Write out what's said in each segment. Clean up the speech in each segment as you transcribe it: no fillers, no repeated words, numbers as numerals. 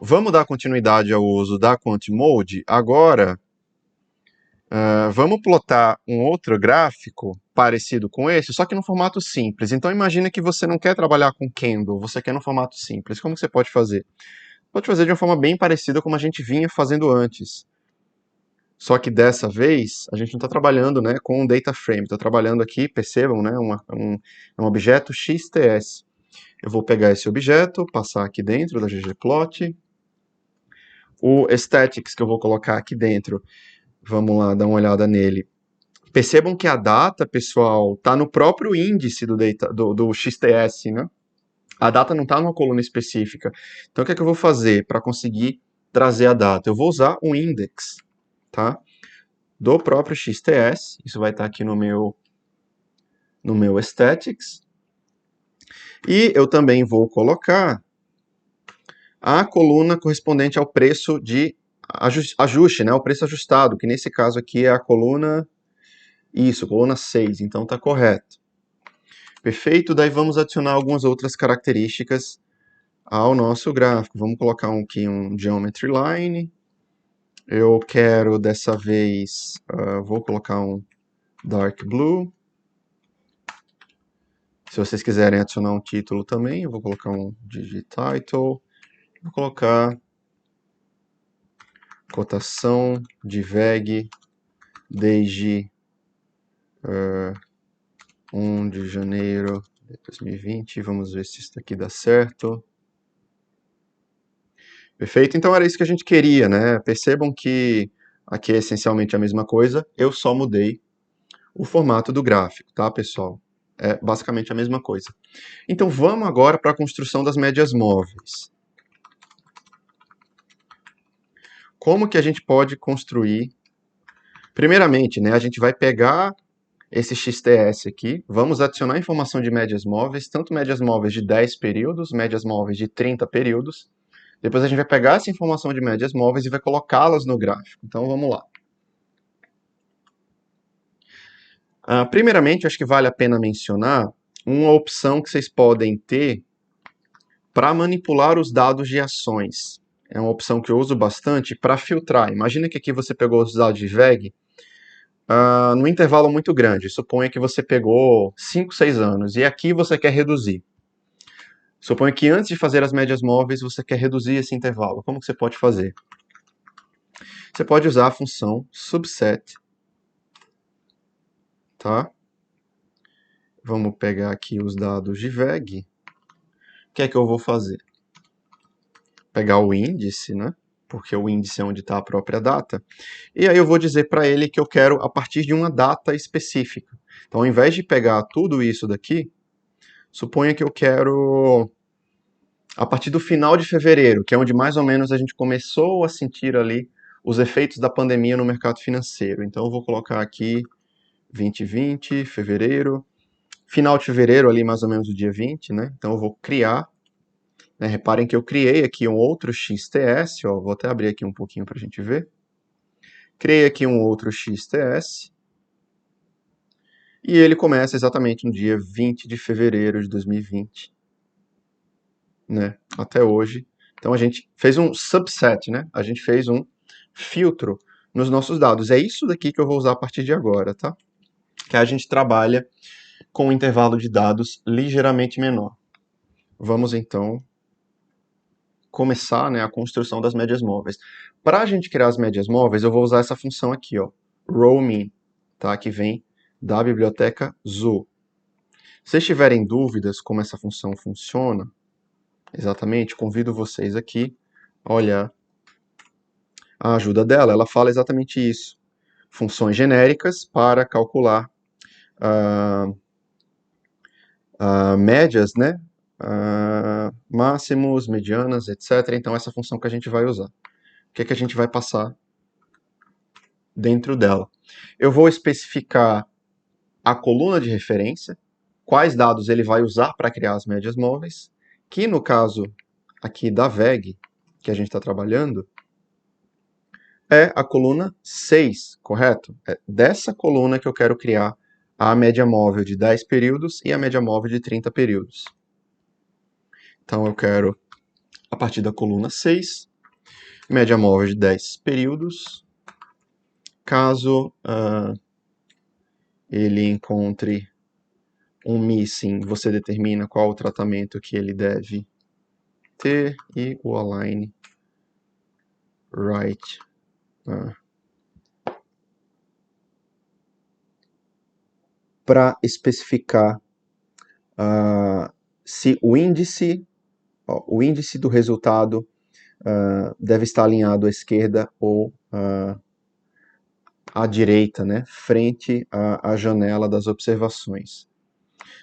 vamos dar continuidade ao uso da QuantMode. Agora, vamos plotar um outro gráfico parecido com esse, só que no formato simples. Então, imagina que você não quer trabalhar com Candle, você quer no formato simples. Como que você pode fazer? Pode fazer de uma forma bem parecida como a gente vinha fazendo antes. Só que dessa vez, a gente não está trabalhando, né, com um data frame. Está trabalhando aqui, percebam, né, um objeto XTS. Eu vou pegar esse objeto, passar aqui dentro da ggplot. O Aesthetics que eu vou colocar aqui dentro, vamos lá dar uma olhada nele. Percebam que a data, pessoal, está no próprio índice do XTS, né? A data não está numa coluna específica. Então, o que é que eu vou fazer para conseguir trazer a data? Eu vou usar um index, tá? Do próprio XTS. Isso vai estar aqui no meu Aesthetics. E eu também vou colocar a coluna correspondente ao preço de ajuste, né? O preço ajustado, que nesse caso aqui é a coluna... Isso, coluna 6, então está correto. Perfeito, daí vamos adicionar algumas outras características ao nosso gráfico. Vamos colocar aqui um Geometry Line. Eu quero, dessa vez, vou colocar um Dark Blue. Se vocês quiserem adicionar um título também, eu vou colocar um Digititle. Vou colocar cotação de VEG desde 1 de janeiro de 2020. Vamos ver se isso daqui dá certo. Perfeito, então era isso que a gente queria, né? Percebam que aqui é essencialmente a mesma coisa, eu só mudei o formato do gráfico, tá, pessoal? É basicamente a mesma coisa. Então vamos agora para a construção das médias móveis. Como que a gente pode construir? Primeiramente, né, a gente vai pegar esse XTS aqui, vamos adicionar informação de médias móveis, tanto médias móveis de 10 períodos, médias móveis de 30 períodos. Depois a gente vai pegar essa informação de médias móveis e vai colocá-las no gráfico. Então vamos lá. Primeiramente, acho que vale a pena mencionar uma opção que vocês podem ter para manipular os dados de ações. É uma opção que eu uso bastante para filtrar. Imagina que aqui você pegou os dados de VEG num intervalo muito grande. Suponha que você pegou 5, 6 anos e aqui você quer reduzir. Suponha que antes de fazer as médias móveis você quer reduzir esse intervalo. Como que você pode fazer? Você pode usar a função subset, tá? Vamos pegar aqui os dados de VEG. O que é que eu vou fazer? Pegar o índice, né? Porque o índice é onde está a própria data. E aí eu vou dizer para ele que eu quero a partir de uma data específica. Então, ao invés de pegar tudo isso daqui, suponha que eu quero a partir do final de fevereiro, que é onde mais ou menos a gente começou a sentir ali os efeitos da pandemia no mercado financeiro. Então, eu vou colocar aqui 2020, fevereiro, final de fevereiro, ali mais ou menos o dia 20, né? Então, eu vou criar. Reparem que eu criei aqui um outro XTS, ó, vou até abrir aqui um pouquinho para a gente ver. Criei aqui um outro XTS. E ele começa exatamente no dia 20 de fevereiro de 2020. Né, até hoje. Então a gente fez um subset, né? A gente fez um filtro nos nossos dados. É isso daqui que eu vou usar a partir de agora, tá? Que a gente trabalha com um intervalo de dados ligeiramente menor. Vamos então começar, né, a construção das médias móveis. Para a gente criar as médias móveis, eu vou usar essa função aqui, ó, rowmin, tá? Que vem da biblioteca Zoo. Se vocês tiverem dúvidas como essa função funciona, exatamente, convido vocês aqui a olhar a ajuda dela. Ela fala exatamente isso. Funções genéricas para calcular médias, né? Máximos, medianas, etc. Então, essa função que a gente vai usar. O que é que a gente vai passar dentro dela? Eu vou especificar a coluna de referência, quais dados ele vai usar para criar as médias móveis, que no caso aqui da VEG, que a gente está trabalhando, é a coluna 6, correto? É dessa coluna que eu quero criar a média móvel de 10 períodos e a média móvel de 30 períodos. Então eu quero, a partir da coluna 6, média móvel de 10 períodos. Caso ele encontre um missing, você determina qual o tratamento que ele deve ter e o align right para especificar se o índice do resultado deve estar alinhado à esquerda ou à direita, né, frente à janela das observações.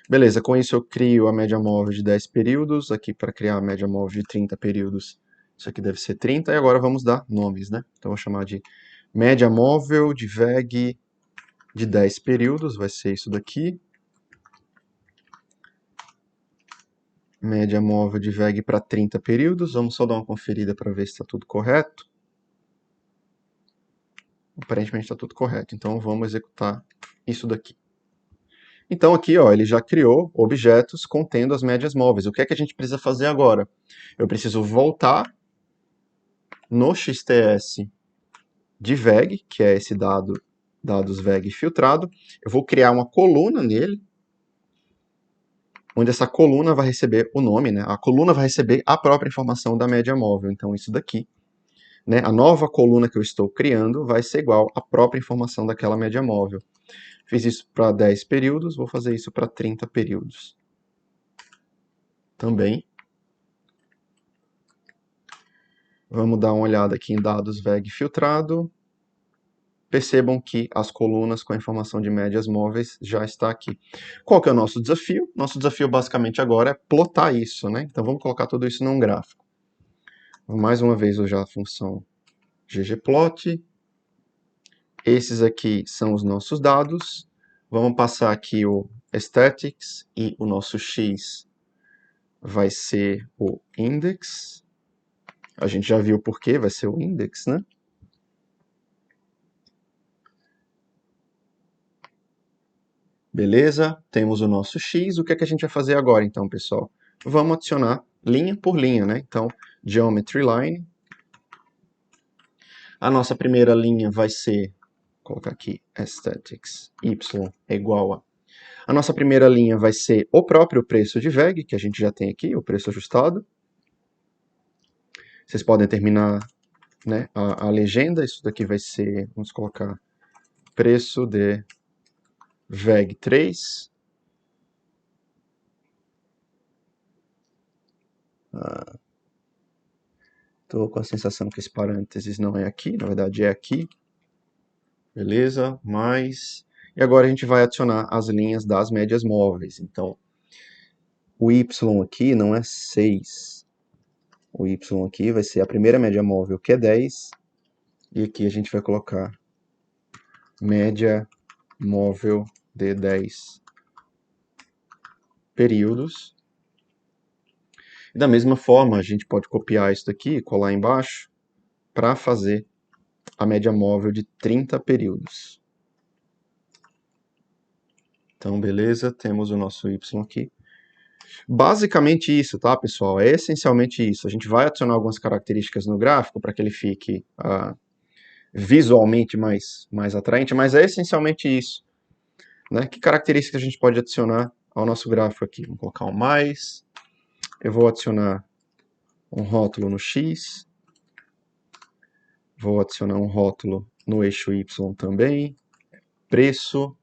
Beleza, com isso eu crio a média móvel de 10 períodos, aqui para criar a média móvel de 30 períodos, isso aqui deve ser 30, e agora vamos dar nomes, né? Então eu vou chamar de média móvel de VEG de 10 períodos, vai ser isso daqui. Média móvel de VEG para 30 períodos, vamos só dar uma conferida para ver se está tudo correto. Aparentemente está tudo correto, então vamos executar isso daqui. Então aqui, ó, ele já criou objetos contendo as médias móveis. O que é que a gente precisa fazer agora? Eu preciso voltar no XTS de VEG, que é esse dados VEG filtrado. Eu vou criar uma coluna nele, onde essa coluna vai receber o nome, né? A coluna vai receber a própria informação da média móvel. Então isso daqui, né? A nova coluna que eu estou criando vai ser igual à própria informação daquela média móvel. Fiz isso para 10 períodos, vou fazer isso para 30 períodos. Também. Vamos dar uma olhada aqui em dados VEG filtrado. Percebam que as colunas com a informação de médias móveis já está aqui. Qual que é o nosso desafio? Nosso desafio basicamente agora é plotar isso, né? Então vamos colocar tudo isso num gráfico. Mais uma vez usar a função ggplot. Esses aqui são os nossos dados. Vamos passar aqui o aesthetics e o nosso x vai ser o index. A gente já viu por que vai ser o index, né? Beleza? Temos o nosso x. O que é que a gente vai fazer agora, então, pessoal? Vamos adicionar linha por linha, né? Então, geometry line. A nossa primeira linha vai ser, vou colocar aqui, aesthetics, y é igual a... A nossa primeira linha vai ser o próprio preço de VEG, que a gente já tem aqui, o preço ajustado. Vocês podem terminar, né, a legenda. Isso daqui vai ser, vamos colocar, preço de VEG 3. Estou com a sensação que esse parênteses não é aqui, na verdade é aqui. Beleza, mais... E agora a gente vai adicionar as linhas das médias móveis. Então, o y aqui não é 6. O y aqui vai ser a primeira média móvel, que é 10. E aqui a gente vai colocar média móvel de 10 períodos. E da mesma forma, a gente pode copiar isso daqui e colar embaixo para fazer a média móvel de 30 períodos. Então, beleza, temos o nosso y aqui. Basicamente isso, tá, pessoal? É essencialmente isso. A gente vai adicionar algumas características no gráfico para que ele fique visualmente mais atraente, mas é essencialmente isso. Né? Que características a gente pode adicionar ao nosso gráfico aqui? Vamos colocar um mais. Eu vou adicionar um rótulo no X. Vou adicionar um rótulo no eixo Y também. Preço.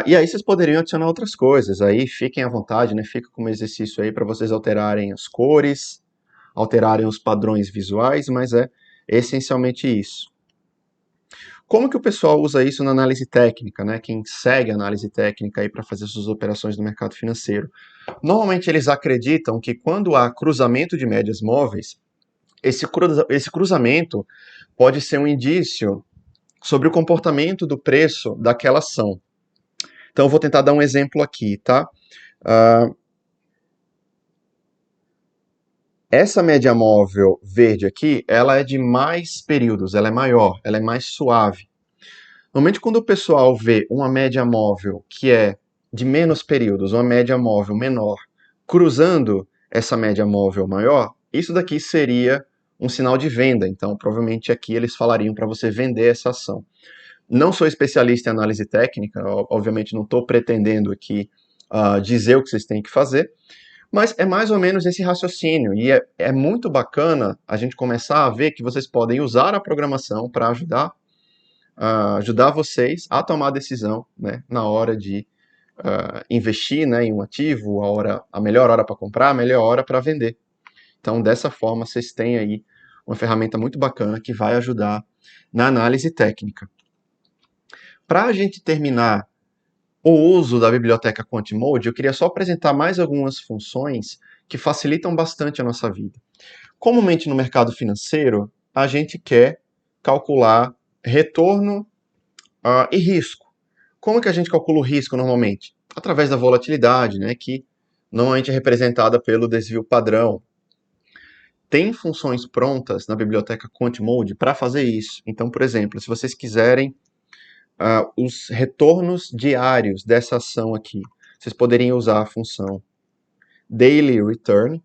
E aí vocês poderiam adicionar outras coisas. Aí fiquem à vontade, né? Fica como exercício aí para vocês alterarem as cores, alterarem os padrões visuais, mas é essencialmente isso. Como que o pessoal usa isso na análise técnica, né? Quem segue a análise técnica aí para fazer suas operações no mercado financeiro? Normalmente eles acreditam que quando há cruzamento de médias móveis, esse cruzamento pode ser um indício sobre o comportamento do preço daquela ação. Então eu vou tentar dar um exemplo aqui, tá? Essa média móvel verde aqui, ela é de mais períodos, ela é maior, ela é mais suave. Normalmente quando o pessoal vê uma média móvel que é de menos períodos, uma média móvel menor, cruzando, essa média móvel maior, isso daqui seria um sinal de venda. Então, provavelmente aqui eles falariam para você vender essa ação. Não sou especialista em análise técnica, obviamente não estou pretendendo aqui dizer o que vocês têm que fazer, mas é mais ou menos esse raciocínio, e é muito bacana a gente começar a ver que vocês podem usar a programação para ajudar vocês a tomar a decisão, né, na hora de investir, né, em um ativo, a melhor hora para comprar, a melhor hora para vender. Então, dessa forma, vocês têm aí uma ferramenta muito bacana que vai ajudar na análise técnica. Para a gente terminar o uso da biblioteca QuantMode, eu queria só apresentar mais algumas funções que facilitam bastante a nossa vida. Comumente no mercado financeiro, a gente quer calcular retorno e risco. Como que a gente calcula o risco normalmente? Através da volatilidade, né, que normalmente é representada pelo desvio padrão. Tem funções prontas na biblioteca QuantMode para fazer isso. Então, por exemplo, se vocês quiserem os retornos diários dessa ação aqui, vocês poderiam usar a função Daily Return,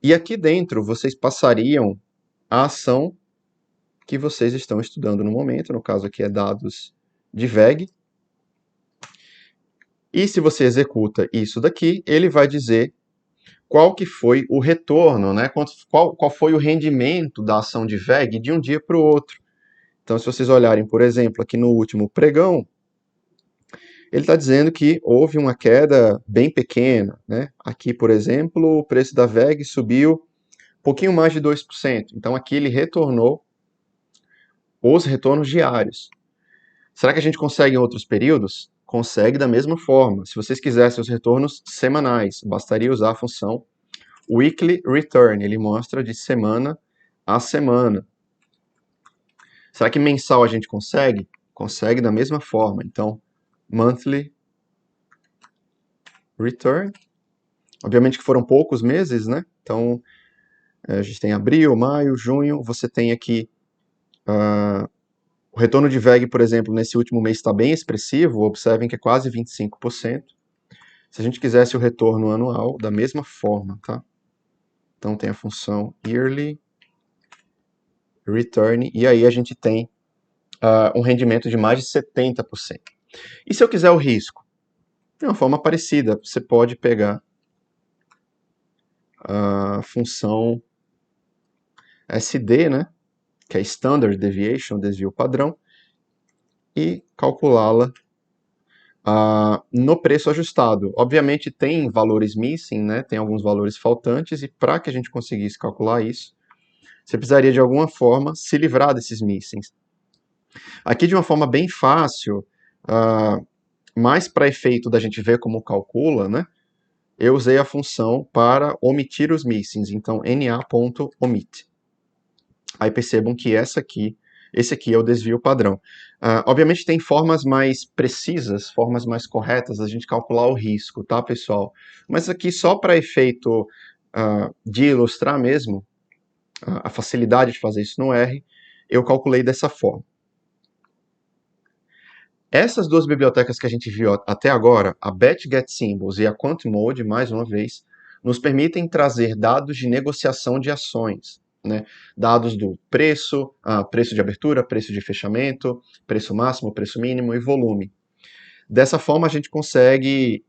e aqui dentro vocês passariam a ação que vocês estão estudando no momento, no caso aqui é dados de VEG, e se você executa isso daqui, ele vai dizer qual que foi o retorno, né? Qual foi o rendimento da ação de VEG de um dia para o outro. Então, se vocês olharem, por exemplo, aqui no último pregão, ele está dizendo que houve uma queda bem pequena, né? Aqui, por exemplo, o preço da VEG subiu um pouquinho mais de 2%. Então, aqui ele retornou os retornos diários. Será que a gente consegue em outros períodos? Consegue da mesma forma. Se vocês quisessem os retornos semanais, bastaria usar a função Weekly Return. Ele mostra de semana a semana. Será que mensal a gente consegue? Consegue da mesma forma. Então, Monthly Return. Obviamente que foram poucos meses, né? Então, a gente tem abril, maio, junho. Você tem aqui o retorno de VEG, por exemplo, nesse último mês está bem expressivo. Observem que é quase 25%. Se a gente quisesse o retorno anual, da mesma forma, tá? Então, tem a função Yearly Return. E aí a gente tem um rendimento de mais de 70%. E se eu quiser o risco? De uma forma parecida, você pode pegar a função SD, né, que é Standard Deviation, desvio padrão, e calculá-la no preço ajustado. Obviamente tem valores missing, né, tem alguns valores faltantes, e para que a gente conseguisse calcular isso, você precisaria de alguma forma se livrar desses missings. Aqui de uma forma bem fácil, mais para efeito da gente ver como calcula, né, eu usei a função para omitir os missings, então na.omit. Aí percebam que esse aqui é o desvio padrão. Obviamente tem formas mais precisas, formas mais corretas da gente calcular o risco, tá, pessoal? Mas aqui só para efeito de ilustrar mesmo a facilidade de fazer isso no R, eu calculei dessa forma. Essas duas bibliotecas que a gente viu até agora, a BetGetSymbols e a QuantMode, mais uma vez, nos permitem trazer dados de negociação de ações, né? Dados do preço, preço de abertura, preço de fechamento, preço máximo, preço mínimo e volume. Dessa forma, a gente consegue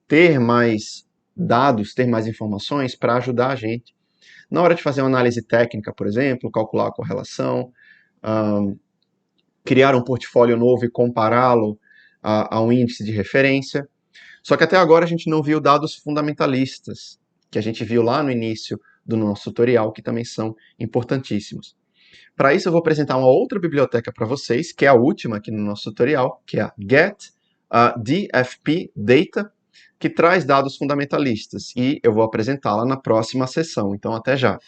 ter mais dados, ter mais informações para ajudar a gente na hora de fazer uma análise técnica, por exemplo, calcular a correlação, criar um portfólio novo e compará-lo a um índice de referência. Só que até agora a gente não viu dados fundamentalistas, que a gente viu lá no início do nosso tutorial, que também são importantíssimos. Para isso eu vou apresentar uma outra biblioteca para vocês, que é a última aqui no nosso tutorial, que é a GetDFP Data, que traz dados fundamentalistas, e eu vou apresentá-la na próxima sessão. Então até já!